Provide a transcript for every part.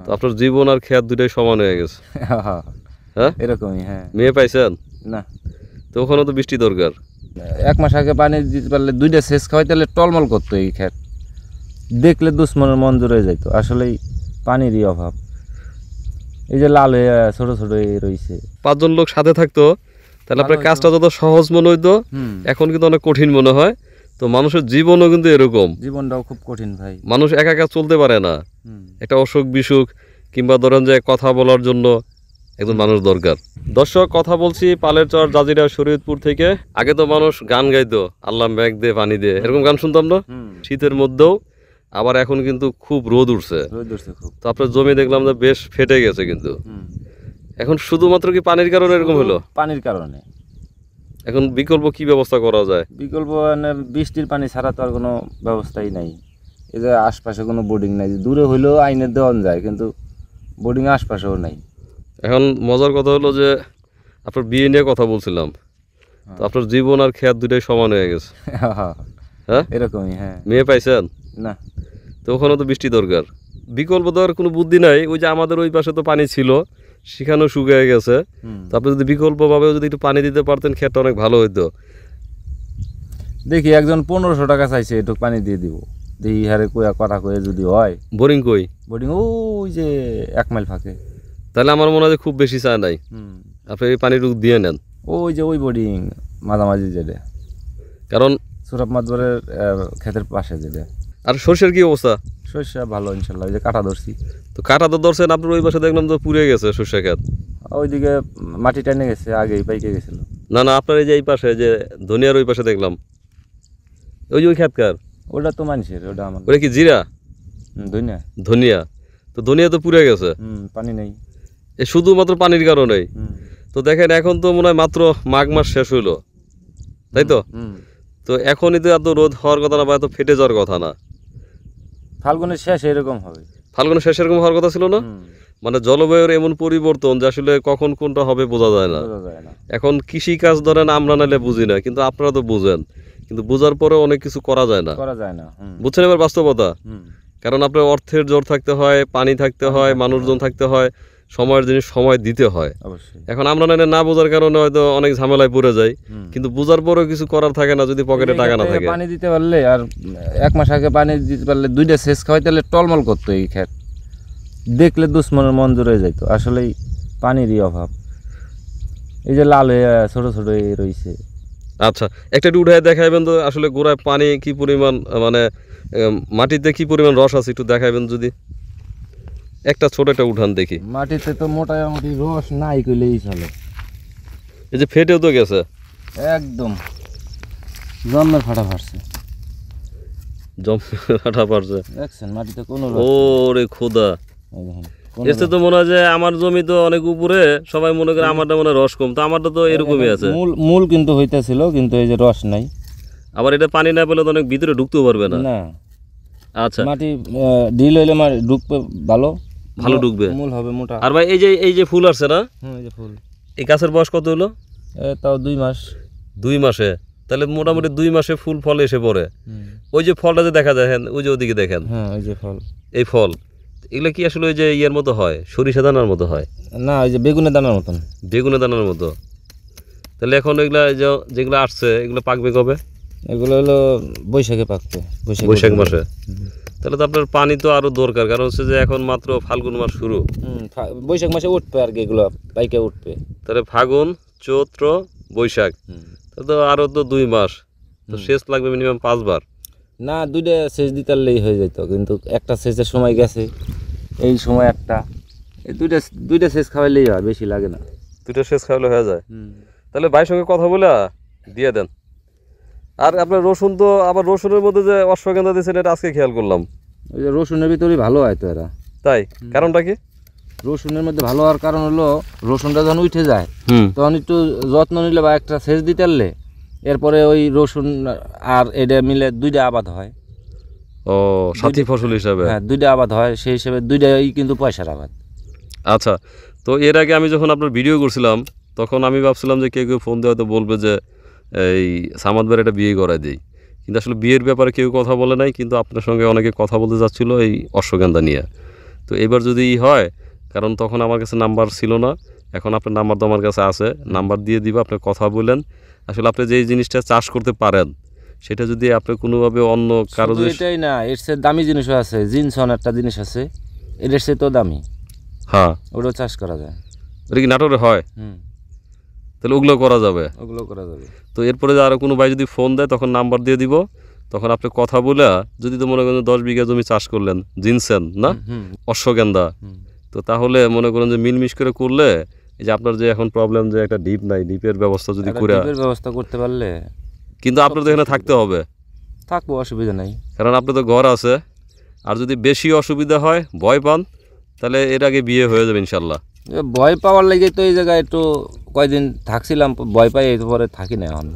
তো আপনার জীবন আর খেত দুটাই সমান হয়ে গেছে। হ্যাঁ, এরকমই। হ্যাঁ, মেয়ে পাইছেন না তো ওখানে তো বৃষ্টি দরকার। 1 মাস আগে পানি দিতে পারলে 2টা সেচ খাওয়াই তাহলে টলমল করতো এই ক্ষেত, দেখলে দুশ্মনের মন জুড়ে যাইতো। আসলেই পানিরই অভাব, এই যে লাল হয়ে ছোট ছোট রয়েছে। 5 জন লোক সাথে থাকতো তাহলে আপনার ভালো কাজটা যত সহজ মনে হইতো, এখন কিন্তু অনেক কঠিন মনে হয়। তো মানুষের জীবনও কিন্তু এরকম, জীবনটাও খুব কঠিন ভাই। মানুষ একা একা চলতে পারে না। একটা অসুখ বিসুখ কিংবা ধরেন যে কথা বলার জন্য একজন মানুষ দরকার। দর্শক, কথা বলছি পালেরচর জাজিরা শরীয়তপুর থেকে। আগে তো মানুষ গান গাইতো, আল্লাহ মেঘ দে পানি দে, এরকম গান শুনতাম না শীতের মধ্যেও। আবার এখন কিন্তু খুব রোদ উঠছে, তো আপনার জমি দেখলাম যে বেশ ফেটে গেছে। কিন্তু এখন শুধুমাত্র কি পানির কারণে এরকম হলো? পানির কারণে। এখন বিকল্প কি ব্যবস্থা করা যায়? বিকল্প মানে বৃষ্টির পানি ছাড়া তো আর কোনো ব্যবস্থাই নাই। এই যে আশপাশে কোনো বোর্ডিং নাই, দূরে হইলেও আইনের দেওয়ান যায়, কিন্তু বোর্ডিং আশপাশেও নাই। এখন মজার কথা হলো যে আপনার বিয়ে নিয়ে কথা বলছিলাম, তো আপনার জীবন আর খেত দুটাই সমান হয়ে গেছে। হ্যাঁ, এরকমই। হ্ঁ, মেয়ে পাইছেন না তো ওখানে তো বৃষ্টি দরকার। বিকল্প দেওয়ার কোনো বুদ্ধি নাই। ওই যে আমাদের ওই পাশে তো পানি ছিল, সেখানেও শুকিয়ে গেছে। তো আপনি যদি বিকল্পভাবেও যদি একটু পানি দিতে পারতেন, ক্ষেতটা অনেক ভালো হইতো। দেখি একজন 1500 টাকা চাইছে, একটু পানি দিয়ে দিব, দেখি হারে কয়া কথা কয়ে যদি হয়। বোরিং কই? বোর্ডিং ওই যে 1 মাইল ফাঁকে। তাহলে আমার মনে হয় খুব বেশি চায় নাই, আপনি এই পানিটুকু দিয়ে নেন। ওই যে ওই বোর্ডিং মাঝামাঝি যেটা, কারণ সুরাব মাদবরের ক্ষেতের পাশে যেটা। আর সর্ষের কি অবস্থা? সর্ষে ভালো ইনশাল্লাহ, ওই যে কাটা ধরছি। তো কাটা তো ধরছেন, আপনার ওই পাশে দেখলাম তো পুড়ে গেছে সর্ষে ক্ষেত। ওইদিকে মাটি টানে গেছে, আগেই পাইকে গেছিল। না না, আপনার এই যে এই পাশে যে ধনিয়ার ওই পাশে দেখলাম, ওই যে ওই ক্ষেতকার, ওটা তো মানুষের, ওটা আমার। ওটা কি জিরা? ধনিয়া। ধনিয়া, তো ধনিয়া তো পুড়ে গেছে। পানি নেই, এ শুধুমাত্র পানির কারণেই। তো দেখেন এখন তো মনে হয় মাত্র মাঘ মাস শেষ হইলো, তাই তো? তো এখনই তো এত রোদ হওয়ার কথা না, বা এত ফেটে যাওয়ার কথা না। ফাল্গুনের শেষ এরকম হবে। ফাল্গুনের শেষ এরকম হওয়ার কথা ছিল না? মানে জলবায়ুর এমন পরিবর্তন যে আসলে কখন কোনটা হবে বোঝা যায় না। এখন কৃষি কাজ ধরেন আমরা নাহলে বুঝি না, কিন্তু আপনারা তো বুঝেন, কিন্তু বোঝার পরেও অনেক কিছু করা যায় না। বুঝছেন এবার বাস্তবতা? কারণ আপনার অর্থের জোর থাকতে হয়, পানি থাকতে হয়, মানুষজন থাকতে হয়, সময়ের জিনিস সময় দিতে হয়। এখন আমরা না বোঝার কারণে হয়তো অনেক ঝামেলায় পড়ে যাই, কিন্তু বোঝার পরেও কিছু করার থাকে না যদি পকেটে টাকা না থাকে। পানি দিতে পারলে আর 1 মাস আগে পানি দিতে পারলে 2টা সেচ খাওয়াই তাহলে টলমল করতো এই ক্ষেত, দেখলে দুশ্মনের মন জুড়ে যাইতো। আসলেই পানিরই অভাব, এই যে লাল হয়ে ছোট ছোট রয়েছে। আচ্ছা, একটা একটু উঠায় দেখাইবেন তো আসলে গোড়ায় পানি কি পরিমাণ, মানে মাটিতে কি পরিমাণ রস আছে একটু দেখাইবেন যদি। একটা ছোট একটা উঠান দেখি। মাটিতে তো মোটামুটি রস নাই কইলেই চলে। এই যে ফেটেও তো গেছে একদম, জন্মের ফাটা ফাটছে। ফাটা পারছে, দেখছেন মাটিতে কোনো ওরে খোদা। এসে তো মনে হয় যে আমার জমি তো অনেক উপরে, সবাই মনে করে আমারটা মনে রস কম, তো আমারটা তো এরকমই আছে। মূল কিন্তু হইতেছিল, কিন্তু এই যে রস নাই। আবার এটা পানি না পেলে তো অনেক ভিতরে ঢুকতেও পারবে না। আচ্ছা, মাটি ঢিল হইলে ঢুকবে, ভালো ঢুকবে, মূল হবে মোটা। আর ভাই এই যে ফুল আসছে না, এই যে ফুল, এই গাছের বয়স কত হলো? তাও 2 মাস। 2 মাসে তাহলে মোটামুটি 2 মাসে ফুল ফল এসে পড়ে। ওই যে ফলটা যে দেখা যায়, ওই যে ওদিকে দেখেন, ওই যে ফল, এই ফল এগুলো কি আসলে ওই যে ইয়ের মতো হয়, সরিষা দানার মতো হয় না? ওই যে বেগুনের দানার মতন। বেগুনের দানার মতো। তাহলে এখন এগুলা যেগুলো আসছে এগুলো পাকবে কবে? এগুলো হলো বৈশাখে পাকবে, বৈশাখ মাসে। তাহলে তো আপনার পানি তো আরো দরকার, কারণ হচ্ছে যে এখন মাত্র ফাল্গুন মাস শুরু। বৈশাখ মাসে উঠবে আর কি, এগুলো পাইকে উঠবে। তাহলে ফাগুন, চৈত্র, বৈশাখ, তাহলে তো আরো তো 2 মাস। তো সেচ লাগবে মিনিমাম 5 বার। না, 2টা সেচ দিতে পারলেই হয়ে যেত, কিন্তু একটা সেচের সময় গেছে, এই সময় একটা, এই দুইটা সেচ খাওয়াইলেই হয়, বেশি লাগে না। 2টা সেচ খাওয়ালে হয়ে যায়। তাহলে ভাইয়ের সঙ্গে কথা বলে দিয়ে দেন। আর আপনার রসুন তো, আবার রসুনের মধ্যে যে অশ্বগন্ধা দিয়েছেন এটা আজকে খেয়াল করলাম। ওই যে রসুনের ভিতরেই ভালো হয় তো এরা। তাই? কারণটা কি? রসুনের মধ্যে ভালো হওয়ার কারণ হলো, রসুনটা যখন উঠে যায় তখন একটু যত্ন নিলে বা একটা সেচ দিতে পারলে, এরপরে ওই রসুন আর এটা মিলে 2টা আবাদ হয়। ও, সাথী ফসল হিসাবে। 2টা আবাদ হয়, সেই হিসেবে 2টাই কিন্তু পয়সার আবাদ। আচ্ছা, তো এর আগে আমি যখন আপনার ভিডিও করছিলাম তখন আমি ভাবছিলাম যে কেউ ফোন দিয়ে হয়তো বলবে যে এই সামাদ ভাইয়ের একটা বিয়ে করাই দিই, কিন্তু আসলে বিয়ের ব্যাপারে কেউ কথা বলে নাই। কিন্তু আপনার সঙ্গে অনেকে কথা বলতে যাচ্ছিলো এই অশ্বগন্ধা নিয়ে। তো এবার যদি হয়, কারণ তখন আমার কাছে নাম্বার ছিল না, এখন আপনার নাম্বার তো আমার কাছে আছে, নাম্বার দিয়ে দিব, আপনি কথা বলেন। আসলে আপনি যেই জিনিসটা চাষ করতে পারেন সেটা যদি আপনি কোনোভাবে অন্য কারো শুধু এটাই না, এর চেয়ে দামি জিনিসও আছে, জিনসন একটা জিনিস আছে, এটার চেয়ে তো দামি, হ্যাঁ ওটাও চাষ করা যায়। ওটা কি নাটোরে হয়? তাহলে ওগুলো করা যাবে। ওগুলো করা যাবে। তো এরপরে আরও কোনো ভাই যদি ফোন দেয় তখন নাম্বার দিয়ে দিব, তখন আপনি কথা বলে, যদি তো মনে করেন 10 বিঘা জমি চাষ করলেন জিনসেন না অশ্বগন্ধা, তো তাহলে মনে করেন যে মিলমিশ করে করলে, এই যে আপনার যে এখন প্রবলেম যে একটা ডিপ নাই, ডিপের ব্যবস্থা যদি করে, ডিপের ব্যবস্থা করতে পারলে, কিন্তু আপনার তো এখানে থাকতে হবে, থাকবো, অসুবিধা নাই, কারণ আপনার তো ঘর আছে। আর যদি বেশি অসুবিধা হয়, ভয় পান, তাহলে এর আগে বিয়ে হয়ে যাবে ইনশাল্লাহ। ভয় পাওয়ার লাগে তো এই জায়গায় একটু কয়দিন থাকছিলাম, ভয় পাই, এরপরে থাকি না এখন।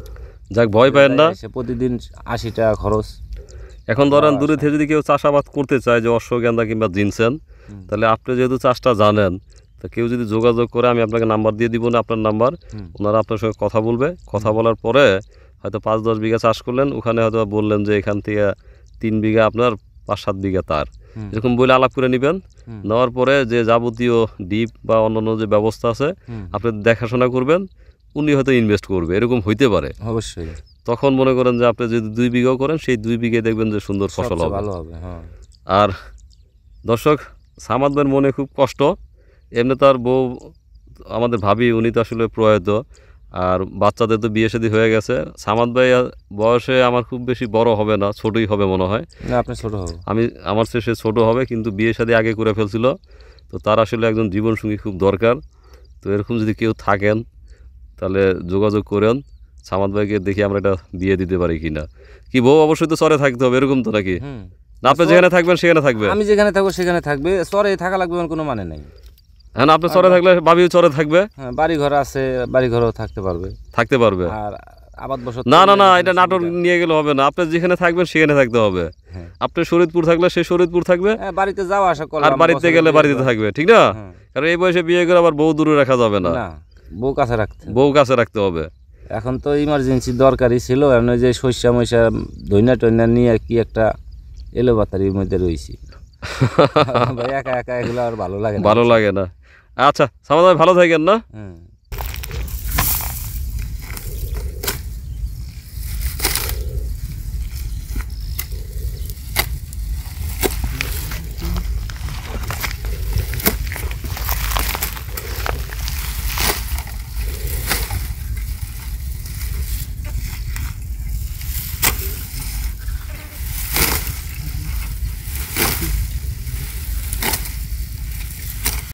যাক, ভয় পায়েন না। প্রতিদিন 80 টাকা খরচ। এখন ধরেন দূরে থেকে যদি কেউ চাষাবাদ করতে চায়, যে অশ্বগন্ধা কিংবা জিনসেন, তাহলে আপনি যেহেতু চাষটা জানেন, তো কেউ যদি যোগাযোগ করে, আমি আপনাকে নাম্বার দিয়ে দিব না, আপনার নাম্বার, ওনারা আপনার সঙ্গে কথা বলবে। কথা বলার পরে হয়তো 5-10 বিঘা চাষ করলেন, ওখানে হয়তো বললেন যে এখান থেকে 3 বিঘা আপনার, 5-7 বিঘা তার, এরকম বলে আলাপ করে নেবেন। নেওয়ার পরে যে যাবতীয় ডিপ বা অন্যান্য যে ব্যবস্থা আছে আপনি দেখাশোনা করবেন, উনি হয়তো ইনভেস্ট করবে, এরকম হইতে পারে অবশ্যই। তখন মনে করেন যে আপনি যদি 2 বিঘাও করেন, সেই 2 বিঘায় দেখবেন যে সুন্দর ফসল হবে, ভালো হবে। হ্যাঁ। আর দর্শক, সামাদ ভাইয়ের মনে খুব কষ্ট। এমনি তার বউ, আমাদের ভাবি, উনি তো আসলে প্রয়াত, আর বাচ্চাদের তো বিয়ে শাদী হয়ে গেছে। সামাদ ভাই বয়সে আমার খুব বেশি বড় হবে না, ছোটই হবে মনে হয়। না, আপনি ছোট হবে। আমার চেয়ে সে ছোটো হবে, কিন্তু বিয়ে শাদী আগে করে ফেলছিল। তো তার আসলে একজন জীবনসঙ্গী খুব দরকার। তো এরকম যদি কেউ থাকেন, তাহলে যোগাযোগ করেন, সামাদ ভাইকে দেখি আমরা এটা বিয়ে দিতে পারি কিনা। কি বউ অবশ্যই তো চরে থাকতে হবে, এরকম তো নাকি? না, আপনি যেখানে থাকবেন সেখানে থাকবে? আমি যেখানে থাকবো সেখানে থাকবে, চরে থাকা লাগবে এমন কোনো মানে নাই। হ্যাঁ, আপনি চরে থাকলে ভাবিও চরে থাকবে। হ্যাঁ, বাড়ি ঘর আছে, বাড়ি ঘরও থাকতে পারবে। আর আবাদ বসত না, এটা নাটোর নিয়ে গেলে হবে না, আপনি যেখানে থাকবেন সেখানে থাকতে হবে। আপনি শরীদপুর থাকলে সে শরীদপুর থাকবে, বাড়িতে যাওয়া আসা করলে, আর বাড়িতে গেলে বাড়িতে থাকবে, ঠিক না? কারণ এই বয়সে বিয়ে করে আবার বউ দূরে রাখা যাবে না, বউ কাছে রাখতে হবে। এখন তো ইমার্জেন্সি দরকারই ছিল, এমন যে শস্যা মশা ধইনা টইনা নিয়ে কি একটা এলো বাতারির মধ্যে রয়েছি। একা একা এগুলো আর ভালো লাগে না। আচ্ছা, সামাদ ভাই ভালো থাকেন না?